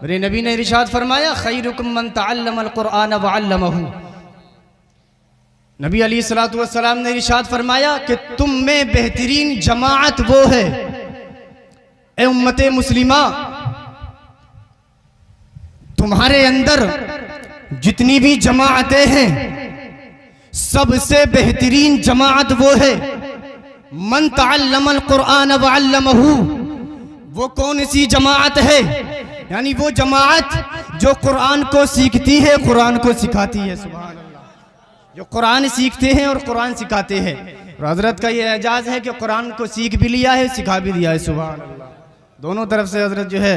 मेरे नबी ने इरशाद फरमाया खैरुकुम मन तअल्लमल कुरआन व अल्लमहु। नबी अलैहिस्सलातु वस्सलाम ने इरशाद फरमाया कि तुम में बेहतरीन जमाअत वो है, ए उम्मते मुस्लिमा, तुम्हारे अंदर जितनी भी जमाअतें हैं सबसे बेहतरीन जमाअत वो है मन तअल्लमल कुरआन व अल्लमहु। वो कौन सी जमाअत है? यानी वो जमाअत जो कुरान को सीखती है, कुरान को सिखाती है। सुभान अल्लाह, जो कुरान सीखते हैं और कुरान सिखाते हैं। और हजरत का ये एजाज है कि कुरान को सीख भी लिया है, सिखा भी दिया है। सुभान अल्लाह, दोनों तरफ से हजरत जो है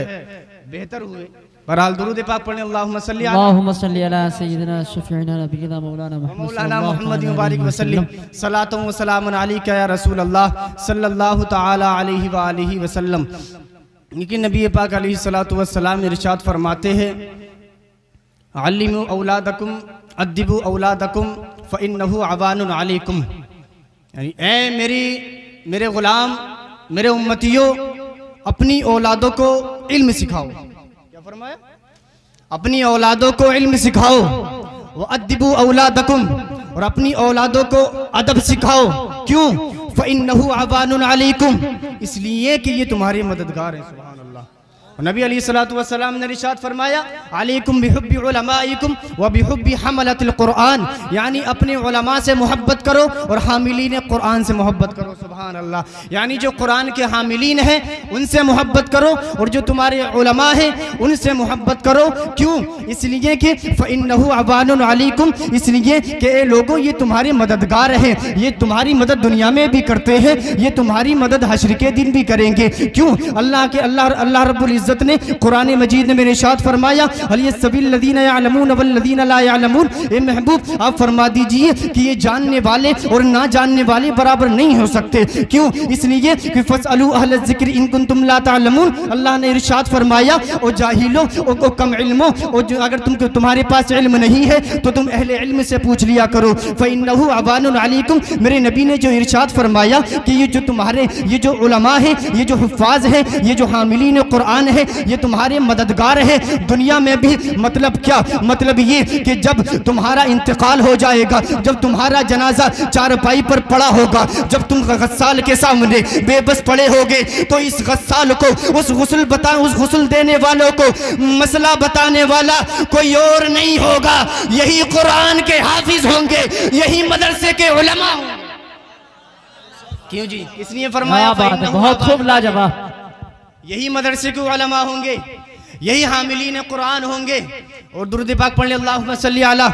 बेहतर हुए। बहरहाल दुरूद पाक पढ़ने अल्लाहुम्मा सल्ली अला सय्यिदिना शफीइना नबीना मौलाना मुहम्मद मुबारक वसल्लम सलातु व सलामुन अलैका या रसूल अल्लाह सल्लल्लाहु तआला अलैहि व आलिहि वसल्लम। लेकिन नबी पाक अलैहिस्सलातु वस्सलाम इरशाद फरमाते हैं अल्लिमू औलादकुम अद्दिबू औलादकुम फ़इन्नहु अवानुन अलैकुम। यानी ए मेरे गुलाम, मेरे उम्मतियों, अपनी औलादों को इल्म सिखाओ। क्या फरमाया? अपनी औलादों को इल्म सिखाओ। व अद्दिबू औलादकुम, और अपनी औलादों को अदब सिखाओ। क्यों? फ़इन्नहु अवानुन अलैकुम, इसलिए कि ये तुम्हारे मददगार हैं। सुभान अल्लाह। और नबी अलैहिस्सलातु वस्सलाम ने इरशाद फरमाया अलैकुम बिहुब्बि उलमाइकुम व बिहुब्बि हमलतिल कुरआन, यानी अपने उलमा से मोहब्बत करो और हामिलीन कुरान से मोहब्बत करो। सुभान अल्लाह, यानी जो कुरान के हामिलीन हैं उनसे मोहब्बत करो और जो तुम्हारे उलमा हैं उनसे मोहब्बत करो। क्यों? इसलिए कि फ़इन्नहु अवानुन अलैकुम, इसलिए कि ए लोगों, ये तुम्हारे मददगार हैं, ये तुम्हारी मदद दुनिया में भी करते हैं, ये तुम्हारी मदद हश्र के दिन भी करेंगे। क्यों? अल्लाह रब्बुल इज्जत ने कुरान मजीद में इरशाद फरमाया अलयस्सबिल्लज़ीना यअलमून वल्लज़ीना ला यअलमून। ए महबूब, आप फरमा दीजिए कि ये जानने वाले और ना जानने वाले बराबर नहीं हो सकते। क्यों? इसलिए कि फस्अलू अहल ज़िक्र इन कुंतुम ला तअलमून। अल्लाह ने इरशाद फरमाया ओ जाहिलो, ओ कम इल्मो, अगर तुम्हारे पास इल्म नहीं है तो तुम अहले इल्म से पूछ लिया करो। फ़इन्नहु अवानुन अलैकुम, मेरे नबी ने जो इरशाद फरमाया कि ये जो तुम्हारे ये जो उलमा है, ये जो हुफ़ाज़ है, ये जो हामिलीन कुरान है, ये तुम्हारे मददगार है दुनिया में भी। मतलब क्या? मतलब ये कि जब तुम्हारा इंतकाल हो जाएगा, जब तुम्हारा जनाजा चारपाई पर पड़ा होगा, जब तुम गस्साल के सामने बेबस पड़े होगे, तो इस गस्साल को उस गुस्ल देने वालों को मसला बताने वाला कोई और नहीं होगा, यही कुरान के हाफिज होंगे, यही मदरसे के उलमा होंगे। क्यों जी? इसलिए फरमाया बहुत खूब, लाजवाब। यही मदरसे के उलमा होंगे, यही हामिलीन कुरान होंगे। और दुरूद पाक पढ़ ले अल्लाहुम्मा सल्ली अला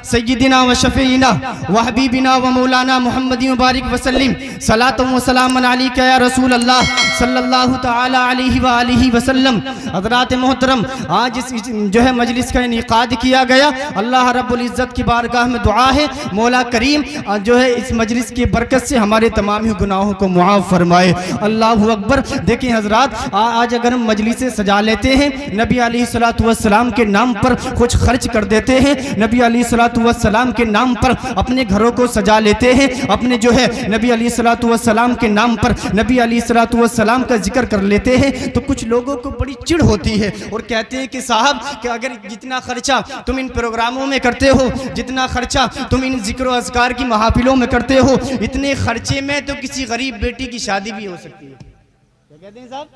सय्यिदिना व शफीइना व हबीबिना व मौलाना मुहम्मद मुबारक वसल्लम सलातु व सलामुन अलैका या रसूल अल्लाह सल्लल्लाहु तआला अलैहि व आलिहि वसल्लम। हज़रात मोहतरम, आज इस जो है मजलिस का इनेकाद किया गया। अल्लाह रब्बुल इज़्ज़त की बारगाह में दुआ है मौला करीम जो है इस मजलिस की बरकत से हमारे तमाम ही गुनाहों को मुआफ़ फरमाए। अल्लाहु अकबर। देखिए हज़रात, आज अगर हम मजलिसें सजा लेते हैं, नबी अलैहिस्सलातु वस्सलाम के नाम पर कुछ खर्च कर देते हैं, नबी अलैहिस्सलातु वस्सलाम के नाम पर अपने घरों को सजा लेते हैं, अपने जो है नबी अलैहिस्सलातु वस्सलाम के नाम पर नबी अलैहिस्सलातु वस्सलाम का जिक्र कर लेते हैं, तो कुछ लोगों को बड़ी चिढ़ होती है और कहते हैं कि साहब कि अगर जितना खर्चा तुम इन प्रोग्रामों में करते हो, जितना खर्चा तुम इन जिक्र व अज़कार की महफिलों में करते हो, इतने खर्चे में तो किसी गरीब बेटी की शादी भी हो सकती है। क्या कहते हैं साहब?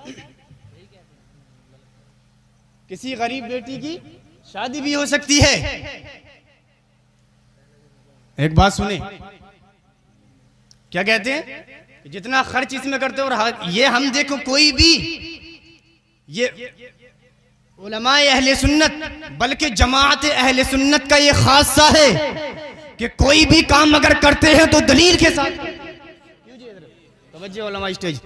किसी गरीब बेटी की शादी भी हो सकती है। एक बात सुने, क्या कहते हैं? जितना खर्च इसमें करते हो, और ये हम देखो कोई भी ये उलमाए अहले सुन्नत, बल्कि जमाअत अहले सुन्नत का ये खासा है कि कोई भी काम अगर करते हैं तो दलील के साथ। तवज्जो उलमा स्टेज,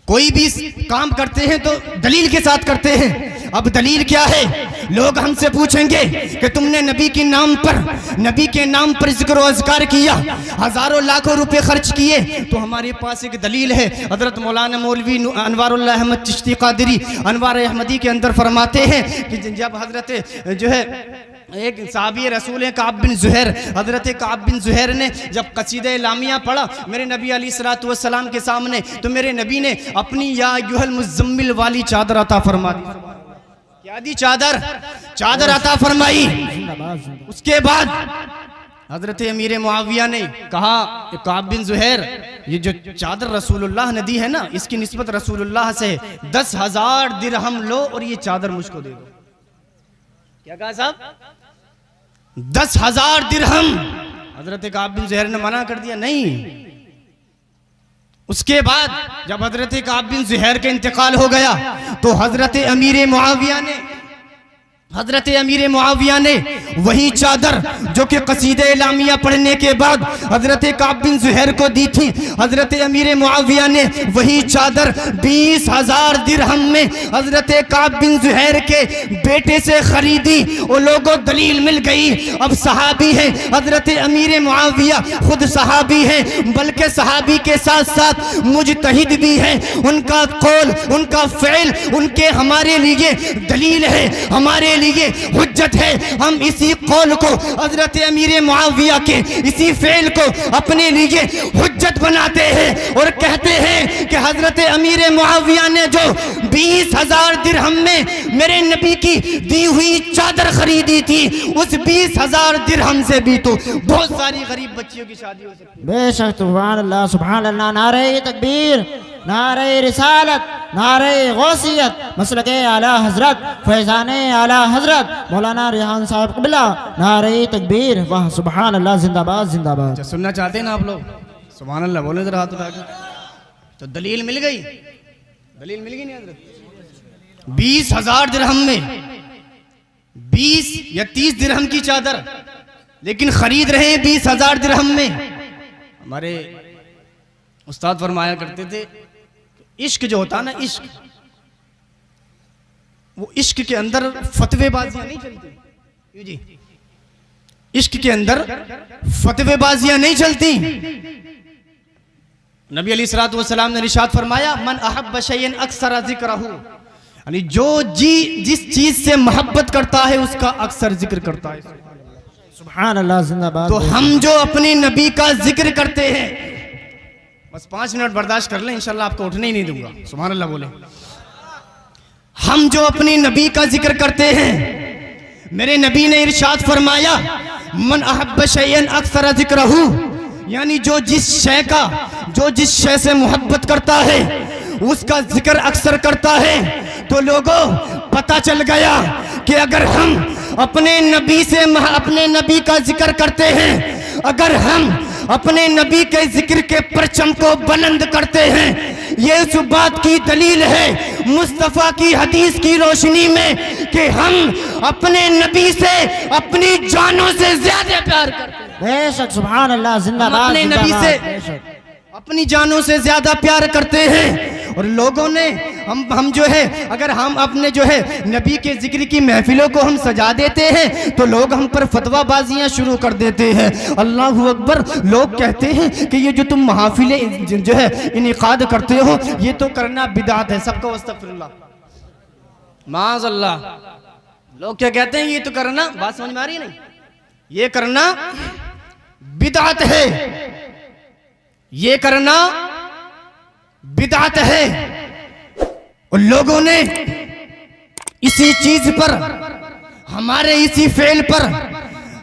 कोई भी काम करते हैं तो दलील के साथ करते हैं। अब दलील क्या है? लोग हमसे पूछेंगे कि तुमने नबी के नाम पर जिक्र व अज़कार किया, हजारों लाखों रुपए खर्च किए, तो हमारे पास एक दलील है। हजरत मौलाना मौलवी अनवारुल्लाह अहमद चिश्ती कादरी अनवार अहमदी के अंदर फरमाते हैं कि जब हजरत जो है एक साहबी रसूल है काब बिन ज़ुहैर, हजरत काब बिन ज़ुहैर ने जब कसीदा लामिया पढ़ा मेरे नबी अलैहिस्सलातु वस्सलाम के सामने, तो मेरे नबी ने अपनी या अय्युहल मुज़म्मिल वाली चादर अता फरमा दी। क्या दी? चादर। चादर अता फरमाई। उसके बाद हजरत अमीर मुआविया ने कहा काब बिन ज़ुहैर, ये जो चादर रसूलुल्लाह ने दी है ना, इसकी निस्बत रसूलुल्लाह से 10,000 दिरहम लो और ये चादर मुझको दे दो। क्या कहा साहब? 10,000 दिरहम। हजरत काब बिन ज़ुहैर ने मना कर दिया, नहीं। उसके बाद जब हजरत काब बिन ज़ुहैर का इंतकाल हो गया तो हजरत अमीर मुआविया ने वही चादर जो कि कसीदे इलामिया पढ़ने के बाद हजरत काब बिन ज़ुहैर को दी थी, हजरत अमीर मुआविया ने वही चादर 20,000 दिरहम में हजरत काब बिन ज़ुहैर के बेटे से खरीदी। वो लोगों दलील मिल गई। अब सहाबी है हजरत अमीर मुआविया, खुद सहाबी है, बल्कि सहाबी के साथ साथ मुजतहिद भी है। उनका कौल, उनका फ़ेल उनके हमारे लिए दलील है, हमारे लिए हुज्जत है। हम इसी कौल को हजरत अमीर मुआविया के इसी फेल को अपने लिए हुज्जत बनाते हैं और कहते हैं कि हजरत अमीर मुआविया ने जो 20,000 दिरहम में मेरे नबी की दी हुई चादर खरीदी थी, उस 20,000 दिरहम से भी तो बहुत सारी गरीब बच्चियों की शादी हो सकती है। बेशक सुभान अल्लाह, सुभान अल्लाह। नारे तकबीर, नारे रिसालत, नारे गौसियत, मसलके आला हजरत, फैजाने आला हजरत मौलाना रेहान साहब क़िबला, नारे तकबीर, वाह सुभान अल्लाह, जिंदाबाद जिंदाबाद। अच्छा, सुनना चाहते हैं ना आप लोग? सुभान अल्लाह बोले जरा हाथ उठा के। तो दलील मिल गई, दलील मिल गई नहीं हजरत? 20,000 दिरहम में 20 या 30 दिरहम की चादर, लेकिन खरीद रहे हैं 20,000 दिरहम में। हमारे उस्ताद फरमाया करते थे, इश्क जो होता ना, इश्क, वो इश्क के अंदर फतवेबाजियां नहीं चलती जी। इश्क के अंदर फतवेबाजियां नहीं चलती। नबी अलैहिस्सलातु वस्सलाम ने इरशाद फरमाया, मन अहब्ब शैयन अक्सर ज़िक्रहु, यानी जो जिस चीज से मोहब्बत करता है उसका अक्सर जिक्र करता है। सुभान अल्लाह, जिंदाबाद। तो हम जो अपने नबी का जिक्र करते हैं, बस 5 मिनट बर्दाश्त कर लें, इंशाल्लाह आपको उठने ही नहीं दूंगा। सुभान अल्लाह बोले। हम जो अपने नबी का जिक्र करते हैं, मेरे नबी ने इरशाद फरमाया, मन अहब्ब शैयन अक्सर ज़िक्रहु, यानी जो जिस शय से मोहब्बत करता है उसका जिक्र अक्सर करता है। तो लोगों, पता चल गया कि अगर हम अपने नबी का जिक्र करते हैं, अगर हम अपने नबी के जिक्र के परचम को बुलंद करते हैं, ये उस बात की दलील है मुस्तफ़ा की हदीस की रोशनी में कि हम अपने नबी से अपनी जानों से ज्यादा प्यार करते हैं। बेशक सुभान अल्लाह, जिंदाबाद। अपने नबी से अपनी जानों से ज्यादा प्यार करते हैं। और लोगों ने हम जो है, अगर हम अपने जो है नबी के जिक्र की महफिलों को हम सजा देते हैं तो लोग हम पर फतवाबाजियां शुरू कर देते हैं। अल्लाहु अकबर। लोग कहते हैं कि ये जो तुम महफिलें जो है इनेकाद करते हो, ये तो करना बिदात है। सबको अस्तगफिरुल्लाह, माज़अल्लाह। लोग क्या कहते हैं? ये तो करना, बात समझ में आ रही है नहीं? ये करना बिदात है, ये करना बिदात है। और लोगों ने इसी चीज पर, हमारे इसी फेल पर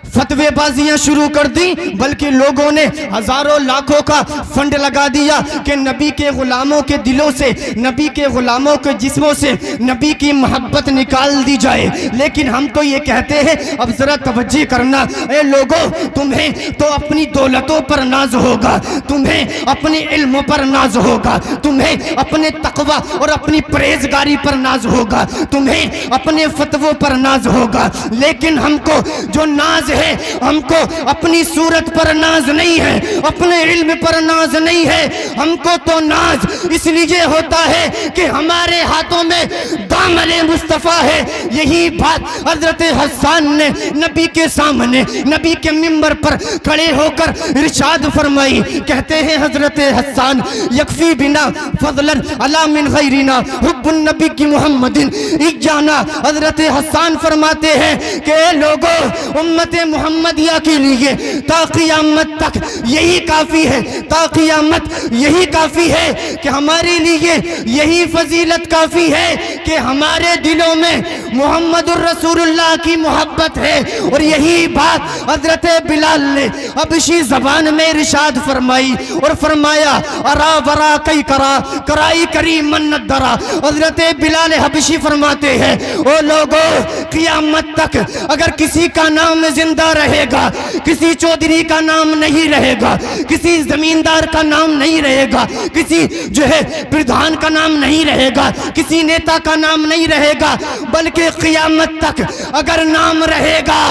फतवेबाजियां शुरू कर दी, बल्कि लोगों ने हजारों लाखों का फंड लगा दिया कि नबी के गुलामों के दिलों से, नबी के गुलामों के जिस्मों से नबी की मोहब्बत निकाल दी जाए। लेकिन हम तो ये कहते हैं, अब जरा तवज्जो करना, ए लोगों, तुम्हें तो अपनी दौलतों पर नाज होगा, तुम्हें अपने इल्म पर नाज होगा, तुम्हें अपने तकवा और अपनी परहेजगारी पर नाज होगा, तुम्हें अपने फतवों पर नाज होगा। लेकिन हमको जो नाज है, हमको अपनी सूरत पर नाज नहीं है, अपने इल्म पर नाज नहीं है। हमको तो नाज इसलिए होता है कि हमारे हाथों में दामन मुस्तफ़ा है। यही बात हजरत हसन ने नबी के सामने, नबी के मिंबर पर खड़े होकर इरशाद फरमाई। कहते हैं हजरत हसन, यकफी बिना फज़लन अला मिन गैरिना हुब्बुन नबी की मुहम्मदिन इजाना। हजरत हसन फरमाते हैं कि लोगों, उम्मत मोहम्मदिया के लिए ता क़यामत तक यही काफ़ी है, ता क़यामत यही काफ़ी है कि हमारे लिए यही फजीलत काफ़ी है कि हमारे दिलों में मोहम्मदुर रसूलुल्लाह की मोहब्बत है। और यही बात हजरत बिलाल ने हबशी ज़बान में इरशाद फरमाई और फरमाया अरा वरा कई करा कराई करी मन्नत दरा। हजरत बिलाल हबशी फरमाते हैं ओ लोगों, क़यामत तक अगर किसी का नाम जिंदा रहेगा, किसी चौधरी का नाम नहीं रहेगा, किसी जमींदार का नाम नहीं रहेगा, किसी जो है प्रधान का नाम नहीं रहेगा, किसी नेता का नाम नहीं रहेगा, बल्कि क़यामत तक अगर नाम रहेगा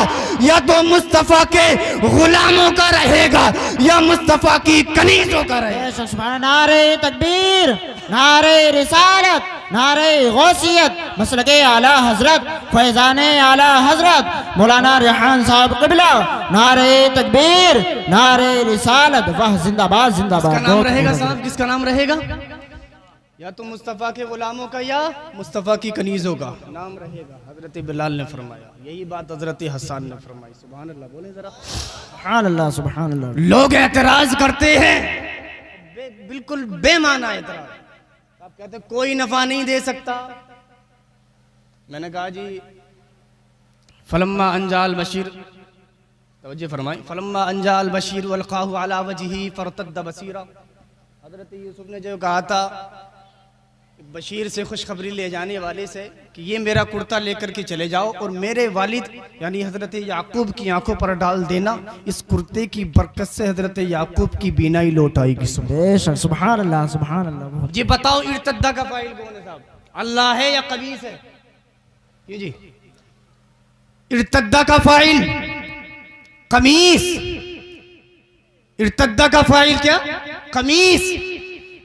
या तो मुस्तफ़ा के गुलामों का रहेगा या मुस्तफ़ा की कनीज़ों का रहेगा। नारे तकबीर, नारे रिसालत, नारे गौसियत, मसलके आला हजरत फैजाने आला हजरत मौलाना रेहान साहब क़िबला, नारे तकबीर, नारे रिसालत, वाह जिंदाबाद जिंदाबाद। किसका नाम रहेगा साहब, किसका नाम रहेगा? या तो मुस्तफ़ा के गुलामों का या मुस्तफ़ा की कनीज़ों का नाम रहेगा। हजरत बिलाल ने फरमाया, यही बात हजरत हसन ने फरमाई। सुभान अल्लाह, बोले जरा सुभान अल्लाह सुभान अल्लाह। लोग एतराज करते हैं, बिल्कुल बेमाना एतराज। आप कहते कोई नफा नहीं दे सकता। मैंने कहा जी फलम्मा अंजाल बशीर, तवज्जो फरमाई, फलम्मा अंजाल बशीर वल्काहु अला वजही फरतद्द बसीरा। हजरत यूसुफ ने जो कहा था बशीर से, खुशखबरी ले जाने वाले से, कि ये मेरा कुर्ता लेकर के चले जाओ और मेरे वालिद यानी हजरत याकूब की आंखों पर डाल देना। इस कुर्ते की बरकत से हजरत याकूब की बीनाई लौट आएगी। सुभान अल्लाह सुभान अल्लाह। जी बताओ इर्तद्दा का फाइल कौन है साहब, अल्लाह है या कमीस है? ये जी इर्तद्दा का फाइल कमीस, इर्तद्दा का फाइल क्या? कमीस।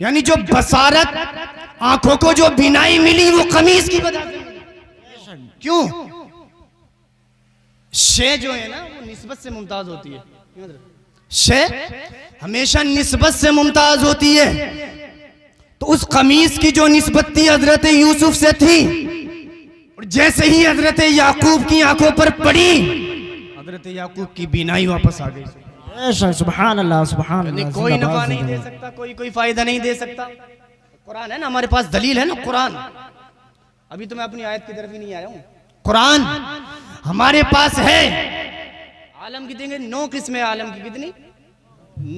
यानी जो बसारत, आंखों को जो बिनाई मिली वो कमीज की वजह से। क्यों? शे जो है ना वो निस्बत से मुमताज होती है। शे हमेशा निस्बत से मुमताज होती है। तो उस कमीज की जो निस्बत थी हजरत यूसुफ से थी, और जैसे ही हजरत याकूब की आंखों पर पड़ी, हजरत याकूब की बिनाई वापस आ गई। सुभान अल्लाह सुभान अल्लाह। कोई नफा नहीं दे सकता, कोई फायदा नहीं दे सकता। कुरान है ना हमारे पास, दलील है ना कुरान। अभी तो मैं अपनी आयत की तरफ ही नहीं आया हूं, कुरान हमारे पास है। आलम की देंगे 9 किस्में, आलम की कितनी?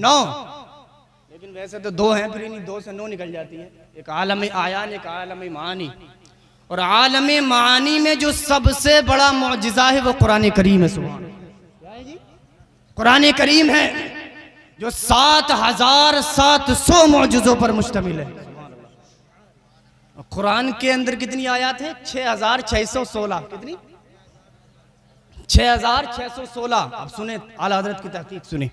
9। लेकिन वैसे तो 2 हैं, फिर इन्हीं 2 से 9 निकल जाती है। एक आलम आयान, एक आलम मानी। और आलम मानी में जो सबसे बड़ा मुअजिज़ा है वो कुरान करीम है। सुभान अल्लाह। कुरान करीम है जो 7700 मुअजिज़ों पर मुश्तमिल है। कुरान के अंदर कितनी आयत है? 6616। कितनी? 6616। अब सुने आला हजरत की तहकीक सुने।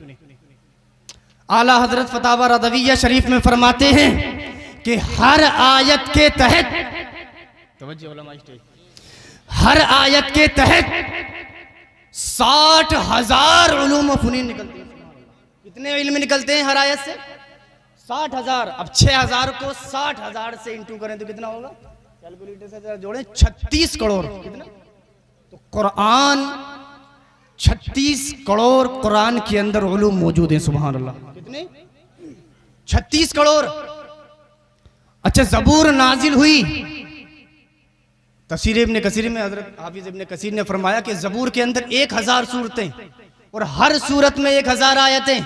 आला हजरत फतावा रदविया शरीफ में फरमाते हैं कि हर आयत के तहत, तवज्जो उलमा स्टेज, हर आयत के तहत 60,000 उलूम व फुनीन निकलते हैं। कितने इल्म निकलते हैं हर आयत से? 60,000। अब 6,000 को 60,000 से इंटू करें तो कितना होगा? कैलकुलेटर से जोड़ें, 36 करोड़। कितना? तो कुरान 36 करोड़ कुरान के अंदर उलूम मौजूद है। सुभान अल्लाह। कितने? 36 करोड़। अच्छा, ज़बूर नाजिल हुई। तफसीर इब्न कसीर में हजरत हाफिज इब्न कसीर ने फरमाया कि ज़बूर के अंदर 1000 सूरतें और हर सूरत में 1000 आयतें।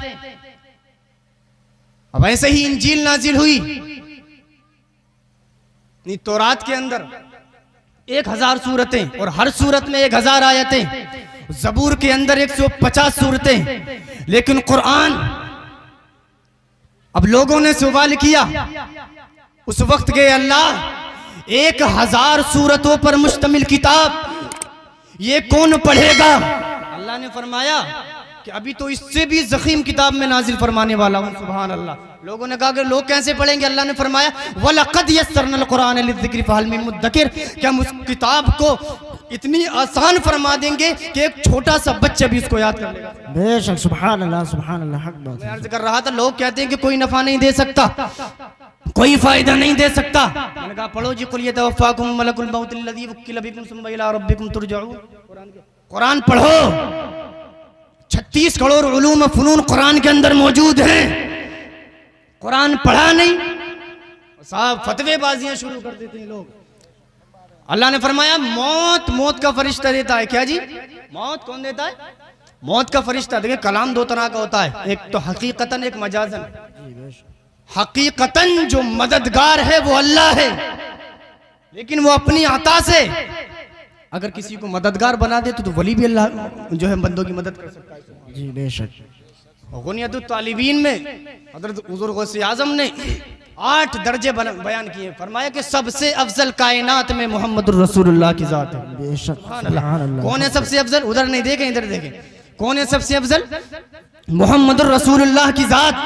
अब ऐसे ही इंजील नाजिल हुई, तौरात के अंदर 1000 सूरतें और हर सूरत में 1000 आयतें। ज़बूर के अंदर 150 सूरतें। लेकिन कुरान, अब लोगों ने सवाल किया उस वक्त के, अल्लाह 1000 सूरतों पर मुश्तमिल किताब ये कौन पढ़ेगा? अल्लाह ने फरमाया कि अभी तो इससे भी ज़ख़ीम किताब में नाजिल फरमाने वाला हूँ। सुभान अल्लाह। लोगों ने कहा कि लोग कैसे पढ़ेंगे? अल्लाह ने फरमाया वलक़द यस्सरनल कुरान लिज़्ज़िक्रि फ़हल मिन मुद्दकिर, कि हम उस किताब को इतनी आसान फरमा देंगे कि एक छोटा सा बच्चा भी इसको याद कर लेगा। बेशक। सुभान अल्लाह सुभान अल्लाह। हक बात। मैं अर्ज़ कर रहा था, लोग कहते हैं कि कोई नफा नहीं दे सकता, कोई फायदा नहीं दे सकता। मैंने कहा पढ़ो जी, कुल यतवफ़्फ़ाकुम मलकुल मौत अल्लज़ी वुक्किल बिकुम सुम्मा इला रब्बिकुम तुरजऊन। कुरान पढ़ो। 36 करोड़ उलूम फ़नून कुरान के अंदर मौजूद हैं, कुरान पढ़ा नहीं, साहब फतवेबाजियां शुरू कर देते हैं लोग। अल्लाह ने फरमाया मौत का फरिश्ता देता है। क्या जी? मौत कौन देता है? मौत का फरिश्ता। देखिए कलाम दो तरह का होता है, एक तो हकीकतन, एक मजाजन। हकीकतन जो मददगार है वो अल्लाह है, लेकिन वो अपनी अता से अगर किसी को मददगार बना दे तो वली भी अल्लाह जो है बंदों की मदद कर सकता है। जी बेशक। गुनियतुत तालिबीन में हज़रत हुज़ूर गौसे आज़म ने 8 दर्जे बयान किए। फरमाया कि सबसे अफजल कायनात में मोहम्मदुर रसूलुल्लाह की जात है। बेशक। कौन है सबसे अफजल? उधर नहीं देखें, इधर देखें। कौन है सबसे अफजल? मोहम्मदुर रसूलुल्लाह की जात।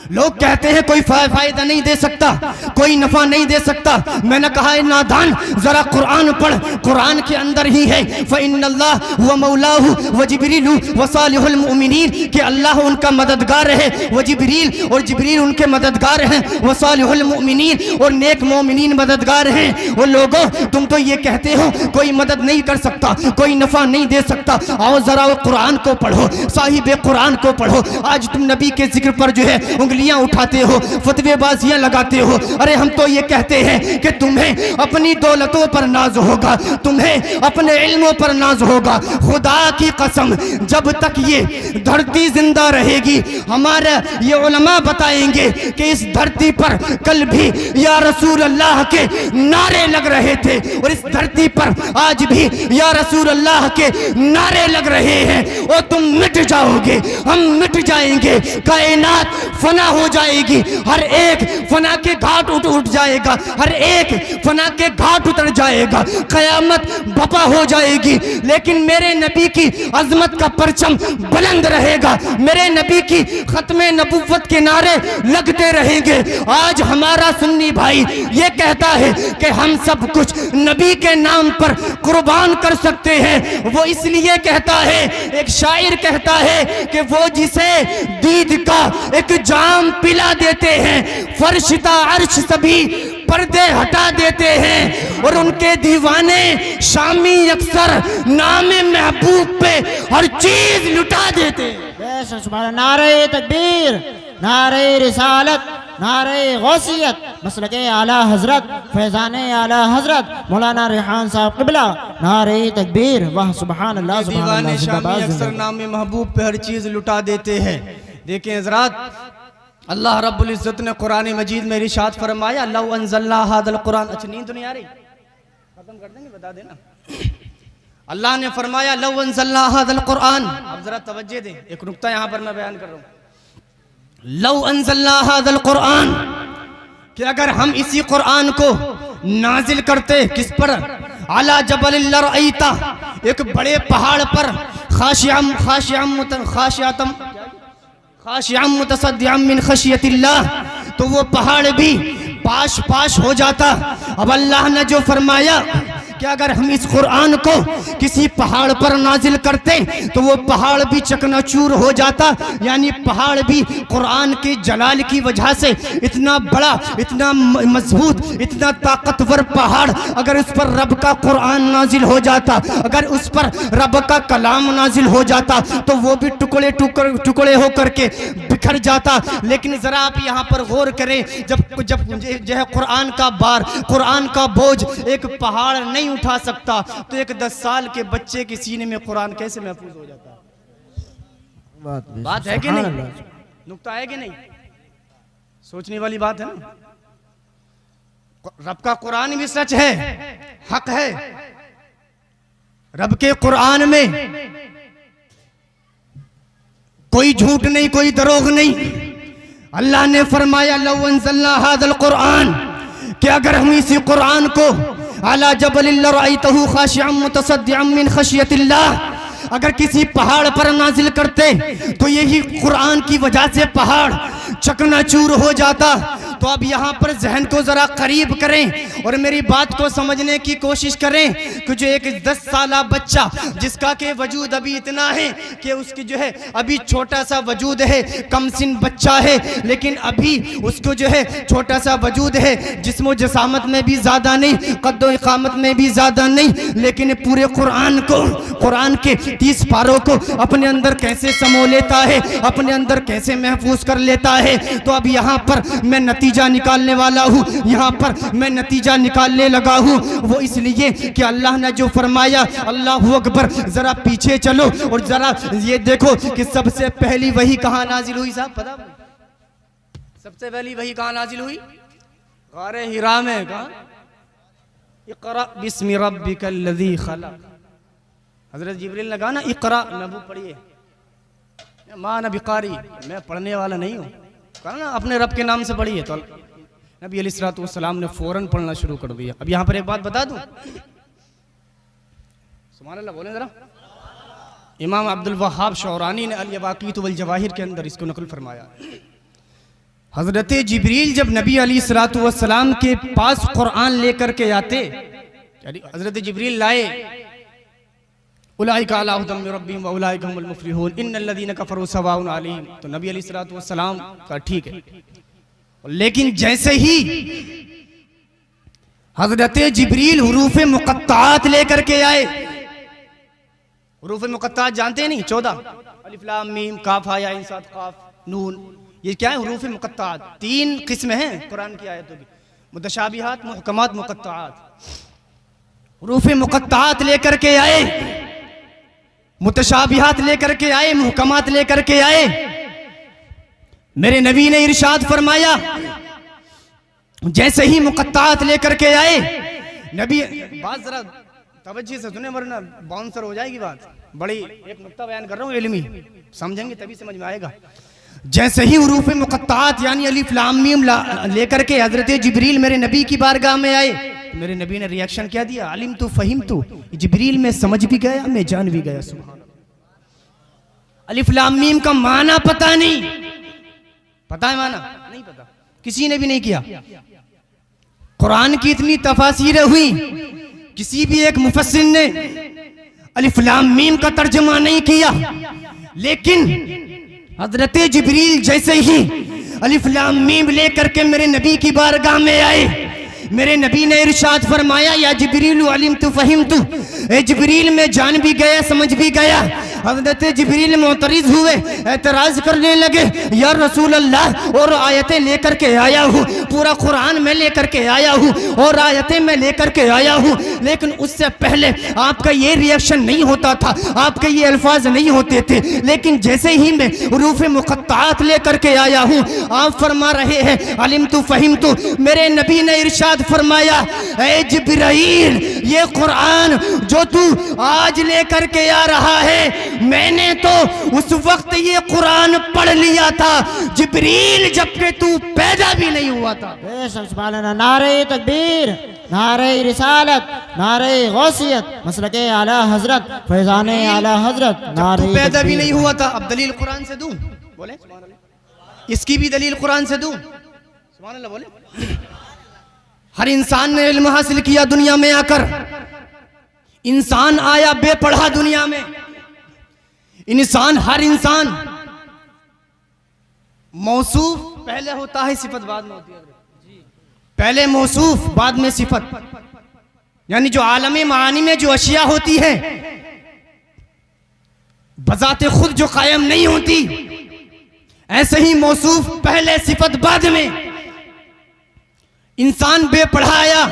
लोग कहते हैं कोई फायदा नहीं दे सकता, कोई नफा नहीं दे सकता। मैंने कहा है नादान, जरा कुरान पढ़, कुरान के अंदर ही है फ़इन्नल्लाह व मौलाहु व जिब्रील व सालिहुल मुमिनीन, कि अल्लाह उनका मददगार है, व जिब्रील और जिब्रील उनके मददगार हैं, व सालिहुल मुमिनीन और नेक मोमिनीन मददगार हैं। वो लोगों तुम तो ये कहते हो कोई मदद नहीं कर सकता, कोई नफा नहीं दे सकता। आओ जरा वो कुरान को पढ़ो, साहिब कुरान को पढ़ो। आज तुम नबी के जिक्र पर जो है उंगलियां उठाते हो, फतवेबाजियां लगाते हो। अरे हम तो ये कहते हैं कि तुम्हें अपनी दौलतों पर नाज होगा, तुम्हें अपने इल्मों पर नाज होगा। खुदा की कसम जब तक ये धरती जिंदा रहेगी, हमारे ये उलमा बताएंगे कि इस धरती पर कल भी या रसूल अल्लाह के नारे लग रहे थे, और इस धरती पर आज भी या रसूल अल्लाह के नारे लग रहे हैं। और तुम मिट जाओगे, हम मिट जाएंगे, कायनात फना हो जाएगी, हर एक फना के घाट उठ जाएगा, हर एक फना के घाट उतर जाएगा, कयामत बपा हो जाएगी। लेकिन मेरे नबी की अजमत का परचम बुलंद रहेगा, मेरे नबी की खत्मे नबुव्वत के नारे लगते रहेंगे। आज हमारा सुन्नी भाई ये कहता है कि हम सब कुछ नबी के नाम पर कुर्बान कर सकते हैं। वो इसलिए कहता है, एक शायर कहता है कि वो जिसे दीद का एक जाम पिला देते हैं, फर्शिता अर्श सभी पर्दे हटा देते हैं, और उनके दीवाने शामी अक्सर नामे महबूब पे हर चीज लुटा देते हैं। सुभान। नारे तकबीर, नारे रिसालत, नारे गौसियत, मसलके आला हजरत, फैजाने आला हजरत मौलाना रेहान साहब क़िबला, नारे तकबीर, वाह सुभान अल्लाह सुभान अल्लाह। शामी अक्सर नामे महबूब पे हर चीज लुटा देते हैं। देखें हजरात, अल्लाह रब्बुल इज्जत ने कुरान मजीद में इरशाद फरमाया, लौ अंज़लना हाज़ल कुरान। अच्छा नींद तो नहीं आ रही? खत्म कर देंगे, बता देना। अल्लाह ने फरमाया लौ अंज़लना हाज़ल कुरान। अब जरा तवज्जो दें, एक नुक्ता यहाँ पर मैं बयान कर रहा हूँ। लौ अंज़लना हाज़ल कुरान, कि अगर हम इसी कुरान को नाजिल करते, किस पर? अला जबलिल लरअयता, एक बड़े पहाड़ पर, खाशिअम मुतसद्दिअम मिन खशियतिल्लाह, तो वो पहाड़ भी पाश पाश हो जाता। अब अल्लाह ने जो फरमाया कि अगर हम इस कुरान को किसी पहाड़ पर नाजिल करते तो वो पहाड़ भी चकनाचूर हो जाता। यानी पहाड़ भी कुरान के जलाल की वजह से इतना बड़ा, इतना मजबूत, इतना ताकतवर पहाड़, अगर उस पर रब का कुरान नाजिल हो जाता, अगर उस पर रब का कलाम नाजिल हो जाता, तो वो भी टुकड़े टुकड़े होकर के बिखर जाता। लेकिन जरा आप यहाँ पर गौर करें, जब जो है कुरान का बार, कुरान का बोझ एक पहाड़ नहीं उठा सकता, तो एक 10 साल के बच्चे के सीने में कुरान कैसे महफूज हो जाता? बात है कि नहीं? नुक्ता है कि नहीं? सोचने वाली बात है ना। रब का कुरान भी सच है, हक है। रब के कुरान में कोई झूठ नहीं, कोई दरोग नहीं। अल्लाह ने फरमाया लौ अंज़लना हाज़ल कुरान, कि अगर हम इसी कुरान को अला जबलिल लरअयतहु खाशिअम मुतसद्दिअम मिन खशियतिल्लाह, अगर किसी पहाड़ पर नाजिल करते तो यही कुरान की वजह से पहाड़ चकनाचूर हो जाता। तो अब यहाँ पर जहन को ज़रा करीब करें और मेरी बात को समझने की कोशिश करें कि जो एक 10 साला बच्चा जिसका के वजूद अभी इतना है कि उसकी जो है अभी छोटा सा वजूद है, कम सिन बच्चा है, लेकिन अभी उसको जो है छोटा सा वजूद है, जिस्मो जसामत में भी ज़्यादा नहीं, कद्दो इकामत में भी ज़्यादा नहीं, लेकिन पूरे कुरान को, कुरान के 30 पारों को अपने अंदर कैसे समो लेता है, अपने अंदर कैसे महफूज कर लेता है। तो अब यहाँ पर मैं नतीजा निकालने वाला हूँ, यहाँ पर मैं नतीजा निकालने लगा हूँ। वो इसलिए कि अल्लाह ने जो फरमाया, अल्लाह अकबर, ज़रा पीछे चलो और ज़रा ये देखो कि सबसे पहली वही कहाँ नाजिल हुई साहब, पता? सबसे पहली वही कहाँ नाजिल हुई? गारे हिरा में। कहाँ? इक़रा बिस्मि रब्बिकल्लज़ी खलक़। हज़रत जिब्रील ने कहा ना इक़रा, नबू पढ़िए, मां नबी कारी, मैं पढ़ने वाला नहीं हूँ, कहा ना अपने रब के नाम से पढ़िए। तो नबी अलैहिस्सलातु वस्सलाम ने फौरन पढ़ना शुरू कर दिया। अब यहाँ पर एक बात बता दूँ, सुभान अल्लाह बोलें ज़रा। इमाम अब्दुल वहाब शौरानी ने अल यवाक़ीत वल जवाहिर के अंदर इसको नकल फरमाया। हज़रत जिब्रील जब नबी अलैहिस्सलातु वस्सलाम के पास कुरान लेकर के आते, हज़रत जिब्रील लाए, उलाइका अला हुदम मिर रब्बिहिम व उलाइका हुमुल मुफ्लिहून इन्नल्लज़ीना कफ़रू सवाउन अलैहिम। तो नबी अलैहिस्सलातु वस्सलाम का ठीक है, लेकिन जैसे ही हज़रत जिब्रील हुरूफ मुक़त्ताआत लेकर के आए, हुरूफ मुक़त्ताआत जानते नहीं? 14 अलिफ लाम मीम काफ हा या इन साद काफ नून, ये क्या है? हुरूफ मुक़त्ताआत। 3 किस्में हैं कुरान की आयतों की, मुतशाबिहात, मुहकमात, मुक़त्ताआत। हुरूफ मुक़त्ताआत लेकर के आए, मुतशाबिहात लेकर के आए, मुहकमात लेकर के आए। मेरे नबी ने इरशाद फरमाया, जैसे ही मुक़त्ताआत लेकर के आए, नबी, बात जरा तवज्जो से सुने वरना बाउंसर हो जाएगी बात। बड़ी एक नुक्ता बयान कर रहा हूँ इल्मी, समझेंगे तभी समझ में आएगा। जैसे ही हुरूफ मुक़त्ताआत यानी अलिफ लाम मीम लेकर के हज़रत जिब्रील मेरे नबी की बारगाह में आए, मेरे नबी ने रिएक्शन क्या दिया? अलिम तु फहिम तु, जिब्रील में समझ भी गया, मैं जान भी गया। सुभान। अलिफ लाम मीम का माना पता नहीं, पता है माना? नहीं पता, किसी ने भी नहीं किया। कुरान की इतनी तफासीरें हुई, किसी भी एक मुफस्सिर ने अलिफ लाम मीम का तर्जुमा नहीं किया, लेकिन हज़रत जिब्रील जैसे ही अलिफ लाम मीम लेकर के मेरे नबी की बारगाह में आए, मेरे नबी ने इरशाद फरमाया, या जिब्रील अलिम तु फहिम तु, ए जिब्रील में जान भी गया, समझ भी गया। हज़रत जिब्रील मोतरिज हुए, एतराज़ करने लगे, या रसूल अल्लाह, और आयतें लेकर के आया हूँ, पूरा कुरान में लेकर के आया हूँ और आयतें मैं लेकर के आया हूँ, लेकिन उससे पहले आपका ये रिएक्शन नहीं होता था, आपके ये अल्फाज नहीं होते थे, लेकिन जैसे ही मैं हुरूफ मुक़त्ताआत लेकर के आया हूँ, आप फरमा रहे हैं अलिम तु फहिम तु। मेरे नबी ने इरशाद फरमाया, ए जिब्राइल, ये कुरान जो तू आज लेकर के आ रहा है, मैंने तो उस वक्त ये कुरान पढ़ लिया था जिब्रील जबकि तू पैदा भी नहीं हुआ था। नारे तकबीर, नारे रिसालत, नारे गौसियत, मसलके आला हजरत, फैजाने आला हजरत, नारे पैदा भी नहीं हुआ था। अब दलील कुरान से दूं? बोले इसकी भी दलील कुरान से दूं? सुभान अल्लाह बोले। हर इंसान ने इल्म हासिल किया दुनिया में आकर, इंसान आया बेपढ़ा दुनिया में। इंसान, हर इंसान मौसूफ पहले होता है, सिफत बाद में होती है। पहले मौसूफ बाद में सिफत, यानी जो आलम मानी में जो अशिया होती है बजाते खुद जो कायम नहीं होती, ऐसे ही मौसूफ पहले सिफत बाद में। इंसान बेपढ़ा आया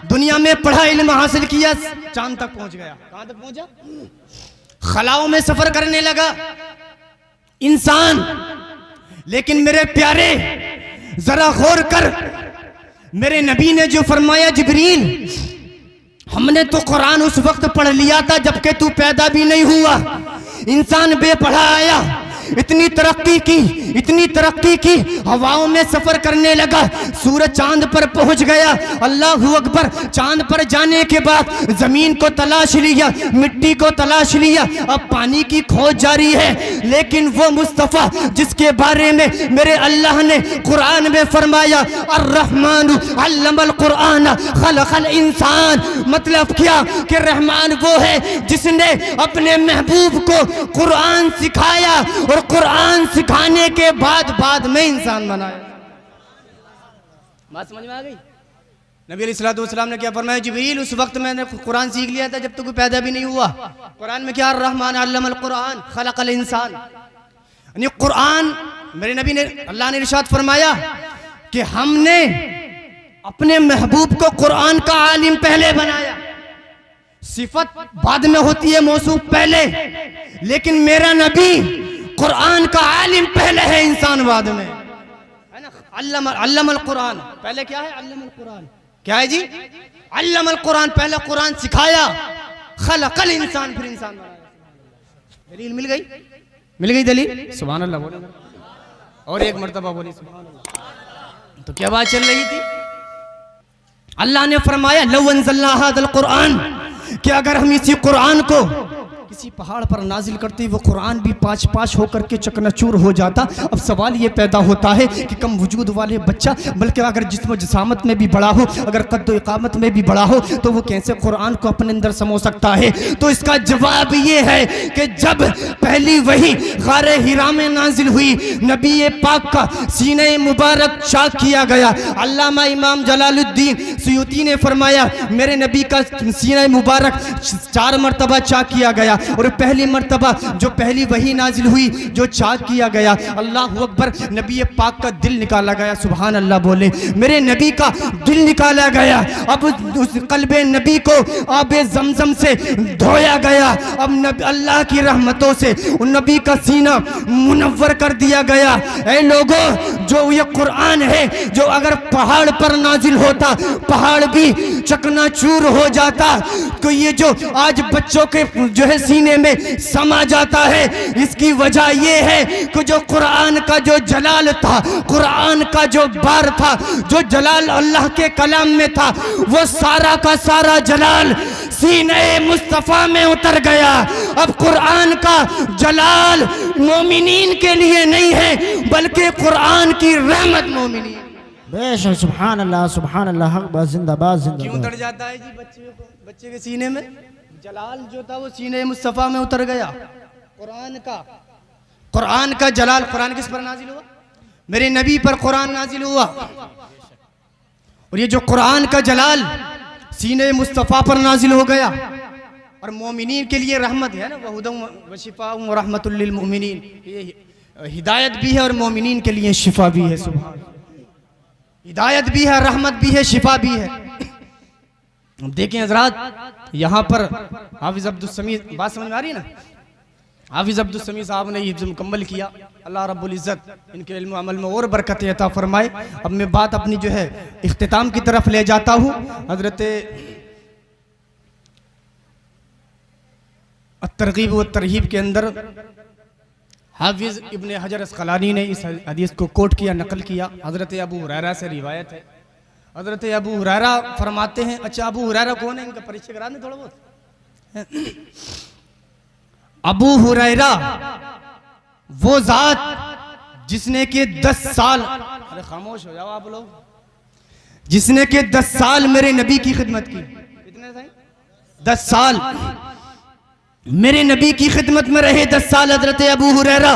दुनिया में, पढ़ा, इल्म हासिल किया, चांद तक पहुंच गया। कहां तक पहुंचा? खलाओं में सफर करने लगा इंसान। लेकिन मेरे प्यारे, जरा गौर कर, मेरे नबी ने जो फरमाया, जिब्रील, हमने तो कुरान उस वक्त पढ़ लिया था जबकि तू पैदा भी नहीं हुआ। इंसान बेपढ़ा आया, इतनी तरक्की की, हवाओं में सफर करने लगा, सूरज चांद पर पहुंच गया। अल्लाहू अकबर। चांद पर जाने के बाद जमीन को तलाश लिया, मिट्टी को तलाश लिया, अब पानी की खोज जारी है। लेकिन वो मुस्तफ़ा जिसके बारे में मेरे अल्लाह ने कुरान में फरमाया अर्रहमानु अल्लमल कुरान खलकल इंसान, मतलब क्या कि रहमान वो है जिसने अपने महबूब को कुरान सिखाया और कुरान सिखाने के बाद में इंसान बनाया। बात समझ में आ गई? नबी अलैहिस्सलाम ने क्या फरमाया, जिब्रील उस वक्त मैंने कुरान सीख लिया था जब तक कोई पैदा भी नहीं हुआ। कुरान में क्या रहमान अल्लमल कुरान खलकल इंसान, यानी कुरान मेरे नबी ने अल्लाह ने इरशाद फरमाया कि हमने अपने महबूब को कुरान का आलिम पहले बनाया। सिफत बाद में होती है, मौसूफ पहले, लेकिन मेरा नबी कुरान का आलिम पहले है, इंसान बाद में, है ना। अल्लमल कुरान पहले क्या है? अल्लमल कुरान क्या है जी? अल्लमल कुरान, पहले कुरान सिखाया, खलकल इंसान, फिर इंसान बनाया। दलील मिल गई दलील। सुभान अल्लाह बोले, और एक मर्तबा बोली सुभान अल्लाह। तो क्या बात चल रही थी? अल्लाह ने फरमाया लौ अंज़लना हाज़ल कुरान, कि अगर हम इसी कुरान को किसी पहाड़ पर नाजिल करते वो कुरान भी पाँच पाँच होकर के चकनाचूर हो जाता। अब सवाल ये पैदा होता है कि कम वजूद वाले बच्चा, बल्कि अगर जिस्म जिसामत में भी बड़ा हो, अगर कद्द इकामत में भी बड़ा हो, तो वो कैसे कुरान को अपने अंदर समो सकता है? तो इसका जवाब ये है कि जब पहली वही गारे हिरा में नाजिल हुई, नबी पाक का सीने मुबारक चाक किया गया। अल्लामा इमाम जलालुद्दीन सुयूती ने फरमाया मेरे नबी का सीने मुबारक 4 मरतबा चाक किया गया, और पहली मर्तबा जो पहली वही नाजिल हुई, जो चाक किया गया, अल्लाह अकबर, नबी पाक का दिल निकाला गया। सुभान अल्लाह बोले, मेरे नबी का दिल निकाला गया। अब उस कल्बे नबी को आबे जमजम से धोया गया। अब अल्लाह की रहमतों से उन नबी का सीना मुनव्वर कर दिया गया। ऐ लोगों, जो ये कुरान है, जो अगर पहाड़ पर नाजिल होता, पहाड़ भी चकनाचूर हो जाता, तो ये जो आज बच्चों के जो है सीने में समा जाता है, इसकी वजह यह है कि जो कुरान का जो जलाल था, कुरान का जो बार था, जो जलाल अल्लाह के कलाम में था, वो सारा का सारा जलाल सीने मुस्तफ़ा में उतर गया। अब कुरान का जलाल मोमिनीन के लिए नहीं है, बल्कि कुरान की रहमत मोमिनीन। बेशक सुभान अल्लाह हक बा जिंदाबाद जिंदाबाद। क्यों उतर जाता है जी बच्चे के सीने में? जलाल जो था वो सीने मुस्तफ़ा में उतर गया। कुरान का जलाल, कुरान किस पर नाजिल हुआ? मेरे नबी पर कुरान नाजिल हुआ। और ये जो कुरान का जलाल सीने मुस्तफ़ा पर नाजिल हो गया, और मोमिनीन के लिए रहमत है ना, वहुदम व शिफा व रहमतुल लिल मोमिनीन, ये हिदायत भी है और मोमिनीन के लिए शिफा भी है। सुभान, हिदायत भी है, रहमत भी है, शिफा भी है। देखें हजरात, यहाँ पर हाफिज अब्दुल समी, बात समझ में आ रही है ना? हाफिज अब्दुल समी साहब ने हिफ्ज़ मुकम्मल किया। अल्लाह रब्बुल इज़्ज़त इनके इल्म अमल में और बरकत अता फरमाए। अब मैं बात अपनी जो है इख्तिताम की तरफ ले जाता हूँ। हजरत तरगीब व तरहीब के अंदर हाफिज इब्ने हजर अस्क़लानी ने इस हदीस को कोट किया, नकल किया। हजरत अबू हुरैरा से रिवायत है। हजरत अबू हुरैरा फरमाते हैं, अच्छा अबू हुरैरा कौन है? इनका परिचय करा दें थोड़ा बहुत। अबू हुरैरा वो जात जिसने के 10 साल, अरे खामोश हो जाओ आप लोग, जिसने के 10 साल मेरे नबी की खिदमत की। कितने थे? 10 साल मेरे नबी की खिदमत में रहे। 10 साल हजरत अबू हुरैरा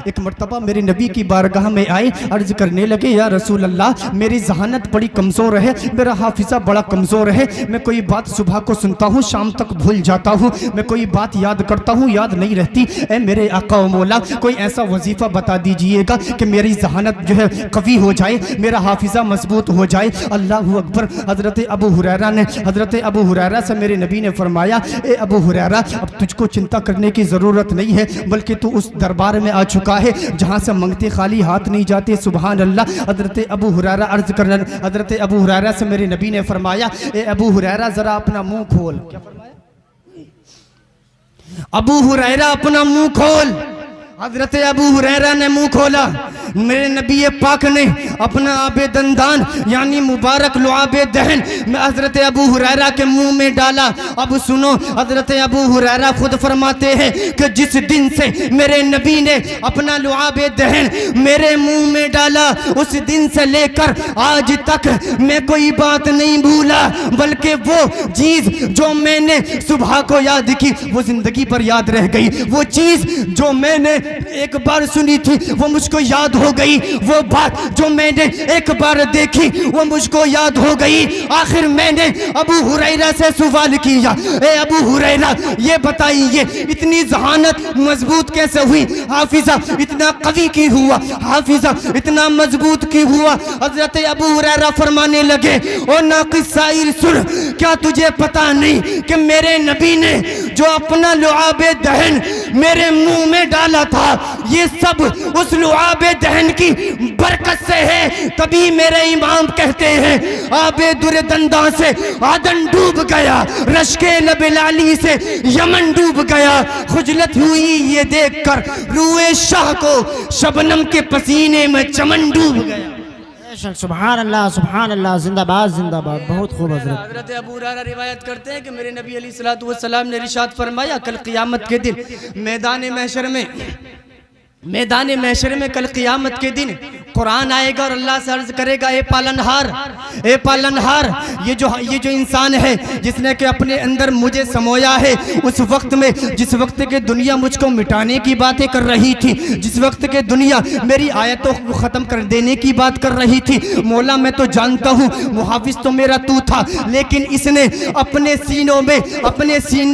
एक मर्तबा मेरे नबी की बारगाह में आए, अर्ज करने लगे, या रसूल अल्लाह, मेरी जहानत बड़ी कमज़ोर है, मेरा हाफिज़ा बड़ा कमज़ोर है, मैं कोई बात सुबह को सुनता हूँ, शाम तक भूल जाता हूँ, मैं कोई बात याद करता हूँ, याद नहीं रहती। ए मेरे आका व मौला, कोई ऐसा वजीफ़ा बता दीजिएगा कि मेरी जहानत जो है कवी हो जाए, मेरा हाफिज़ा मजबूत हो जाए। अल्लाह अकबर। हज़रत अबू हुरैरा ने, हज़रत अबू हुरैरा से मेरे नबी ने फरमाया, ए अबू हुरैरा, अब तुझको चिंता करने की ज़रूरत नहीं है, बल्कि तू उस दरबार में आ चुका है जहां से मंगते खाली हाथ नहीं जाते। सुभान अल्लाह। हजरत अबू हुरैरा अर्ज करना, हजरत अबू हुरैरा से मेरे नबी ने फरमाया, ए अबू हुरैरा जरा अपना मुंह खोल। क्या फरमाया? अबू हुरैरा अपना मुंह खोल। हजरत अबू हुरैरा ने मुंह खोला, मेरे नबी पाक ने अपना आबे दंदान यानी मुबारक लुआबे दहन में हजरत अबू हुरैरा के मुंह में डाला। अब सुनो, हजरत अबू हुरैरा खुद फरमाते हैं कि जिस दिन से मेरे नबी ने अपना लुआबे दहन मेरे मुंह में डाला, उस दिन से लेकर आज तक मैं कोई बात नहीं भूला, बल्कि वो चीज जो मैंने सुबह को याद की वो जिंदगी पर याद रह गई। वो चीज जो मैंने एक बार सुनी थी वो मुझको याद हो गई। वो बात जो मैंने एक बार देखी वो मुझको याद हो गई। आखिर मैंने अबू हुरैरा से सवाल किया, ए अबू हुरैरा ये बताइए इतनी जहानत मजबूत कैसे हुई? हाफिजा इतना कवि की हुआ, हाफिजा इतना मजबूत की हुआ? हजरत अबू हुरैरा फरमाने लगे, ओ नाक़िस साइर सुन, क्या तुझे पता नहीं कि मेरे नबी ने जो अपना लुआबे दहन मेरे मुंह में डाला था ये सब उस लुआबे दहन की बरकत से है। तभी मेरे इमाम कहते हैं आबे दुर्दंदा से आदन डूब गया, रश्के लबिलाली से यमन डूब गया। खुजलत हुई ये देखकर रूए शाह को, शबनम के पसीने में चमन डूब गया। सुभान अल्लाह, जिंदाबाद जिंदाबाद। बहुत खूब हजरत। हजरत अबू हुरैरा रिवायत करते हैं कि मेरे नबी अलैहिस्सलातु वस्सलाम ने इरशाद फरमाया, कल क़ियामत के दिन मैदान महशर में कल क़ियामत के दिन कुरान आएगा और अल्लाह से अर्ज करेगा, ए पालनहार, ये जो इंसान है जिसने कि अपने अंदर मुझे समोया है, उस वक्त में जिस वक्त के दुनिया मुझको मिटाने की बातें कर रही थी, जिस वक्त के दुनिया मेरी आयतों को ख़त्म कर देने की बात कर रही थी, मौला मैं तो जानता हूँ मुहाफिज तो मेरा तू था, लेकिन इसने अपने सीनों में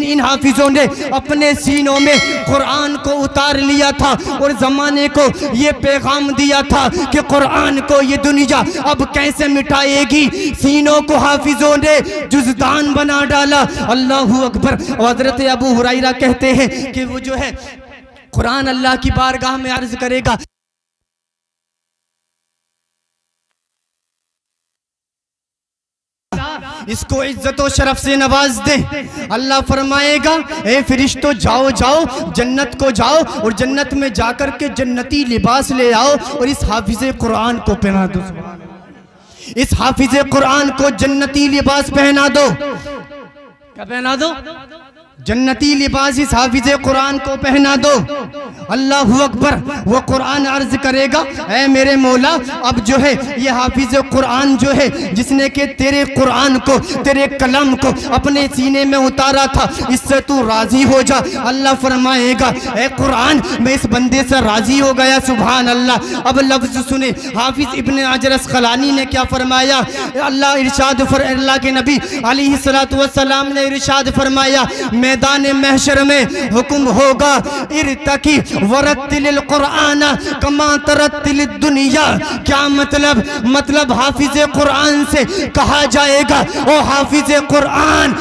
इन हाफिजों ने अपने सीनों में कुरान को उतार लिया था और ज़माने को ये पैगाम दिया था कि कुरान को ये दुनिया अब कैसे मिटाएगी। सीनों को हाफिजों ने जुज़दान बना डाला। अल्लाहु अकबर। हज़रत अबू हुरैरा कहते हैं कि वो जो है कुरान अल्लाह की बारगाह में अर्ज करेगा, इसको इज्जत और शरफ से नवाज दे। अल्लाह फरमाएगा, ए फरिश्तों जाओ जन्नत को जाओ और जन्नत में जाकर के जन्नती लिबास ले आओ और इस हाफिज़े कुरान को पहना दो, इस हाफिज़े कुरान को जन्नती लिबास पहना दो। क्या पहना दो? जन्नती लिबास इस हाफिज़े कुरान को पहना दो। अल्लाहु अकबर। वो कुरान अर्ज करेगा, ऐ मेरे मौला अब जो है ये हाफिज़े कुरान जो है जिसने के तेरे कुरान को, तेरे कलम को अपने सीने में उतारा था, इससे तू राजी हो जा। अल्लाह फरमाएगा, ऐ कुरान मैं इस बंदे से राजी हो गया। सुभान अल्लाह। अब लफ्ज़ सुने, हाफिज़ इब्न हजर अस्क़लानी ने क्या फरमाया? अल्लाह के नबी अलैहिस्सलातु वस्सलाम ने इरशाद फरमाया, मैदान महशर में हुक्म होगा, इरतकी वरत्तिलिल कुरान कमा तरत्तिलिद दुनिया। क्या मतलब हाफिज़े कुरान से कहा जाएगा, ओ हाफिज़े कुरान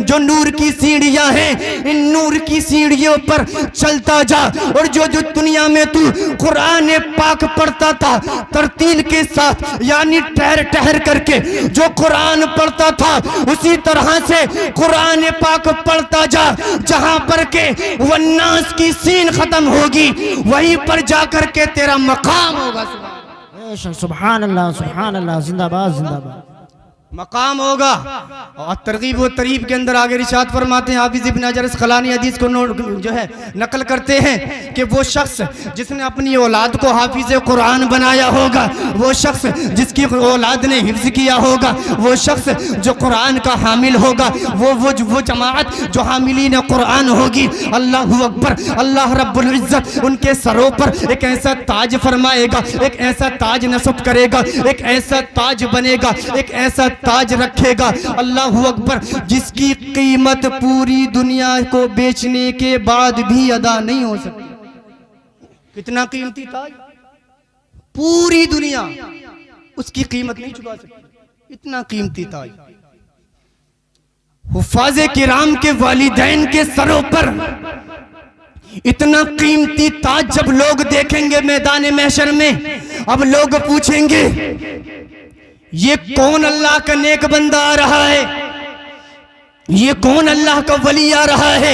जो नूर की सीढ़ियां हैं, इन नूर की सीढ़ियों पर चलता जा और जो दुनिया में तू कुरान पाक पढ़ता था तरतील के साथ, यानी ठहर करके जो कुरान पढ़ता था उसी तरह से कुरान पाक पढ़ता जा। जहां पर के वन्नास की सीन खत्म होगी वहीं पर जाकर के तेरा मकाम होगा। सुभान अल्लाह, जिंदाबाद जिंदाबाद। मकाम होगा। और तरगीब व तरीब के अंदर आगे इरशाद फरमाते हैं, हाफिज़ इब्न हजर अस्क़लानी हदीस को जो है नकल करते हैं कि वो शख्स जिसने अपनी औलाद को हाफिज़े कुरान बनाया होगा, वो शख्स जिसकी औलाद ने हिफ्ज़ किया होगा, वो शख्स जो कुरान का हामिल होगा, वो जमात जो हामिलीन कुरान होगी। अल्लाहु अकबर। अल्लाह रब्बुल इज़्ज़त उनके सरों पर एक ऐसा ताज फरमाएगा, एक ऐसा ताज नस्ब करेगा, एक ऐसा ताज बनेगा, एक ऐसा ताज रखेगा। अल्लाहु अकबर। जिसकी कीमत पूरी दुनिया को बेचने के बाद भी अदा नहीं हो सकती। कितना कीमती ताज, पूरी दुनिया उसकी कीमत नहीं चुका सकती, इतना कीमती ताज। हुफ़ाज़े किराम के वालिदैन के सरों पर इतना कीमती ताज जब लोग देखेंगे मैदान महशर में, अब लोग पूछेंगे ये कौन अल्लाह का नेक बंदा आ रहा है, ये कौन अल्लाह का वली आ रहा है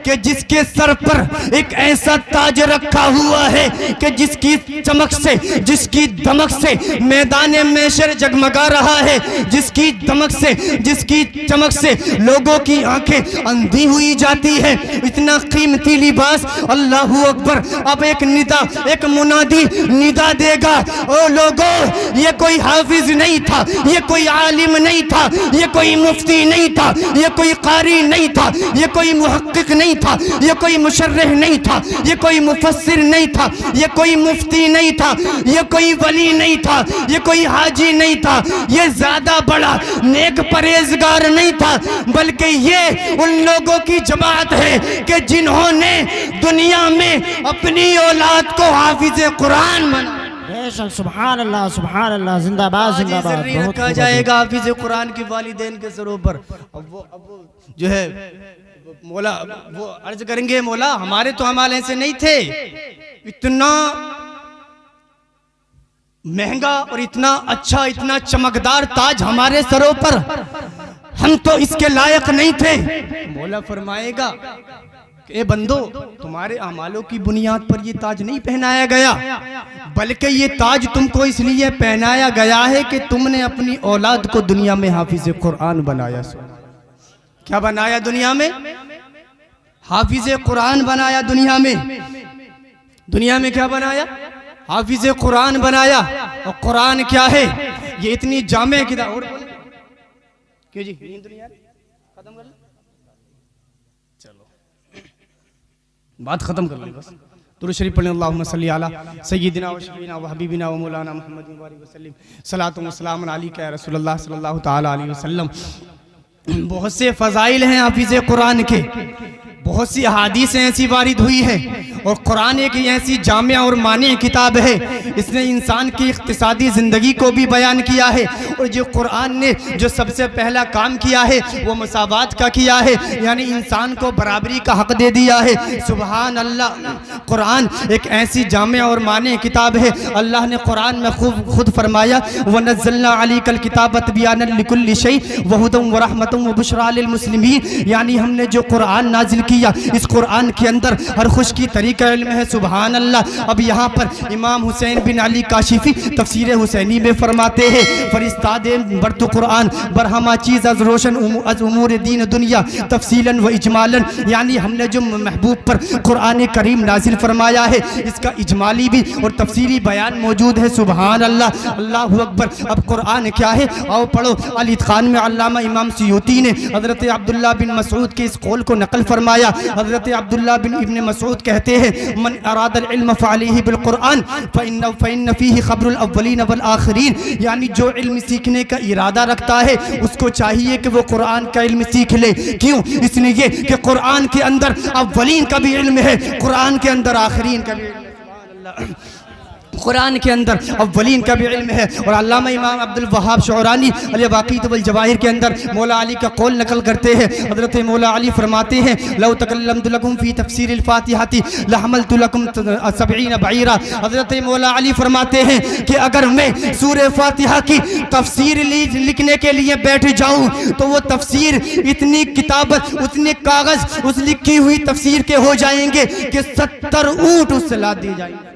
कि जिसके सर पर एक ऐसा ताज रखा हुआ है कि जिसकी चमक से, जिसकी दमक से मैदान महशर जगमगा रहा है, जिसकी दमक से, जिसकी चमक से लोगों की आंखें अंधी हुई जाती है। इतना कीमती लिबास। अल्लाहू अकबर। अब एक निदा, एक मुनादी निदा देगा, ओ लोगों, ये कोई हाफिज नहीं था, ये कोई आलिम नहीं था, ये कोई मुफ्ती नहीं था, ये कोई कारी नहीं था, ये कोई मुहक्किक नहीं था, ये कोई मुशर्रिह नहीं था, ये कोई मुफस्सिर नहीं था, ये कोई मुफ्ती नहीं था, ये कोई वली नहीं था, ये कोई हाजी नहीं था, ये ज्यादा बड़ा नेक परहेजगार नहीं था, बल्कि ये उन लोगों की जमात है कि जिन्होंने दुनिया में अपनी औलाद को हाफिज कुरान बना। बेशक सुभान अल्लाह, जिंदाबाद जिंदाबाद। रखा जाएगा हाफिज कुरान के वालिदैन के सरों पर। अब वो जो है मौला वो अर्ज करेंगे, मौला हमारे तो अमाल ऐसे नहीं थे, इतना महंगा और इतना अच्छा, इतना चमकदार ताज हमारे सरों पर, हम तो इसके लायक नहीं थे। मौला फरमाएगा ए बंदो, तुम्हारे अमालों की बुनियाद पर ये ताज नहीं पहनाया गया, बल्कि ये ताज तुमको इसलिए पहनाया गया है कि तुमने अपनी औलाद को दुनिया में हाफिज कुरान बनाया। क्या बनाया दुनिया में? हाफिज कुरान बनाया दुनिया में। दुनिया में क्या बनाया? हाफिज कुरान बनाया। और कुरान क्या है? ये इतनी जामे किताब। और क्यों जी खत्म कर ले, बात खत्म कर ली बस। दुरूद शरीफ पढ़ें। अल्लाहुम्मा सल्ली अला सय्यिदिना व शफीना व हबीबिना व मौलाना मुहम्मद व सल्लिम सलातु व सलाम अलैका या रसूलल्लाह सल्लल्लाहु तआला अलैहि वसल्लम। बहुत से फ़ज़ाइल हैं हाफिज़ कुरान के, बहुत सी अहादीस ऐसी वारिद हुई है, और कुरान एक ऐसी जामिया और मानी किताब है, इसने इंसान की इक़्तिसादी ज़िंदगी को भी बयान किया है। और जो कुरान ने जो सबसे पहला काम किया है वो मसावात का किया है, यानी इंसान को बराबरी का हक़ दे दिया है। सुबहान अल्लाह। कुरान एक ऐसी जामिया और मानी किताब है। अल्लाह ने कुरान में खुद फरमाया, वनज़्ज़लना अलैकल किताब तिबयानन लिकुल्लि शै व हुदन व रहमतन व बुशरा लिल मुस्लिमीन, यानी हमने जो कुरान नाजिल किया, इस कुरान के अंदर हर खुश की तरीका इल्म है। सुबहान अल्लाह। अब यहाँ पर इमाम हुसैन बिन अली काशिफी तफसीर हुसैनी में फरमाते हैं, फरिस्ताद बर्त कुरान बरहमा चीज़ अज रोशन अज उमूर दीन दुनिया तफसीलन व इजमालन, यानी हमने जो महबूब पर कुरान करीम नाजिल फरमाया है, इसका इजमाली भी और तफसीली बयान मौजूद है। सुबहान अल्लाह। अल्लाहु अकबर। अब कुरान क्या है, आओ पढ़ो। अल इत्क़ान में अल्लामा इमाम सुयूती ने हज़रत अब्दुल्ला बिन मसऊद के इस कौल को नकल फरमाया। हज़रत अब्दुल्ला बिन इब्न मसऊद कहते हैं, मन अरादल इल्म फ़अलैहि बिल कुरान फ़इन्न फ़ीहि ख़ब्रुल अव्वलीन वल आख़िरीन, यानी जो इल्म सीखने का इरादा रखता है उसको चाहिए कि वो कुरान का इल्म सीख ले। क्यों? इसलिए कि कुरान के अंदर अव्वलीन का भी इल्म है, कुरान के अंदर आखिरीन का भी इल्म है। सुभान अल्लाह। कुरान के अंदर अव्वलीन का भी इल्म है। और अल्लामा इमाम अब्दुल वहाब शुअरानी अल वाक़ीत वल जवाहिर के अंदर मौला अली का कौल नकल करते हैं। हज़रत मौला अली फरमाते हैं, लौ तकल्लमतु लकुम फ़ी तफ़सीरिल फ़ातिहति लहमलतु लकुम 70 बईरा। हज़रत मौला अली फरमाते हैं कि अगर मैं सूरह फ़ातिहा की तफ़सीर लिखने के लिए बैठ जाऊँ तो वो तफ़सीर इतनी किताबत, उतने कागज़ उस लिखी हुई तफ़सीर के हो जाएंगे कि 70 ऊँट उससे लाद दिए जाएंगे।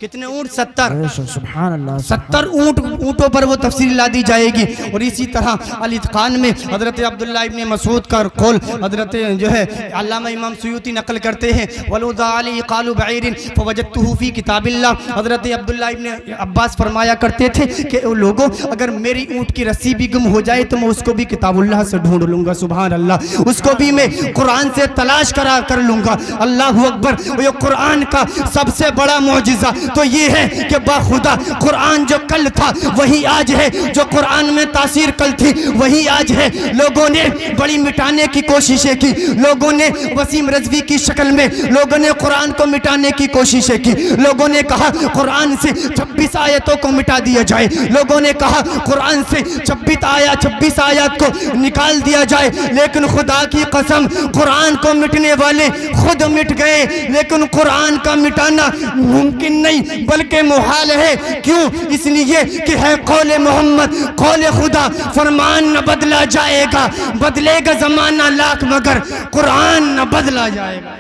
कितने ऊँट? 70। सुभान अल्लाह। 70 ऊँटों पर वो तफसीर ला दी जाएगी। और इसी तरह अल इत्क़ान में हज़रत अब्दुल्ला इब्न मसऊद का कौल हज़रत जो है अल्लामा इमाम सुयूती नकल करते हैं, वलुदा अली क़ालू बईरिन फ़वजदतुहु फ़ी किताबिल्लाह। हज़रत अब्दुल्ला इब्न अब्बास फरमाया करते थे कि लोगों, अगर मेरी ऊँट की रस्सी भी गुम हो जाए तो मैं उसको भी किताबुल्लाह से ढूंढ लूँगा। सुभान अल्लाह। उसको भी मैं कुरान से तलाश कर लूँगा। अल्लाहु अकबर। ये कुरान का सबसे बड़ा मौजिज़ा तो ये है कि बाखुदा कुरान जो कल था वही आज है, जो कुरान में तासीर कल थी वही आज है। लोगों ने बड़ी मिटाने की कोशिशें की, लोगों ने वसीम रज़वी की शक्ल में लोगों ने कुरान को मिटाने की कोशिशें की। लोगों ने कहा कुरान से 26 आयतों को मिटा दिया जाए, लोगों ने कहा कुरान से 26 आयत को निकाल दिया जाए, लेकिन खुदा की कसम कुरान को मिटने वाले खुद मिट गए, लेकिन कुरान का मिटाना मुमकिन मुमकिन नहीं बल्कि मुहाल है। क्यों? इसलिए कि है कौले मोहम्मद कौले खुदा, फरमान न बदला जाएगा, बदलेगा जमाना लाख मगर कुरान न बदला जाएगा।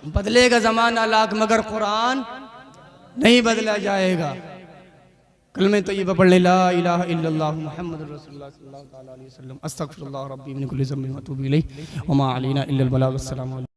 बदलेगा जमाना लाख मगर कुरान नहीं बदला जाएगा। कलमे तय्यबा पढ़ ले, ला इलाहा इल्लल्लाह मुहम्मदुर रसूलुल्लाह सल्लल्लाहु अलैहि वसल्लम, अस्तगफिरुल्लाह रब्बी मिन कुल्लि ज़ंबिन व अतूबु इलैहि व मा अलैना इल्लल बलाग। अस्सलामु अलैकुम।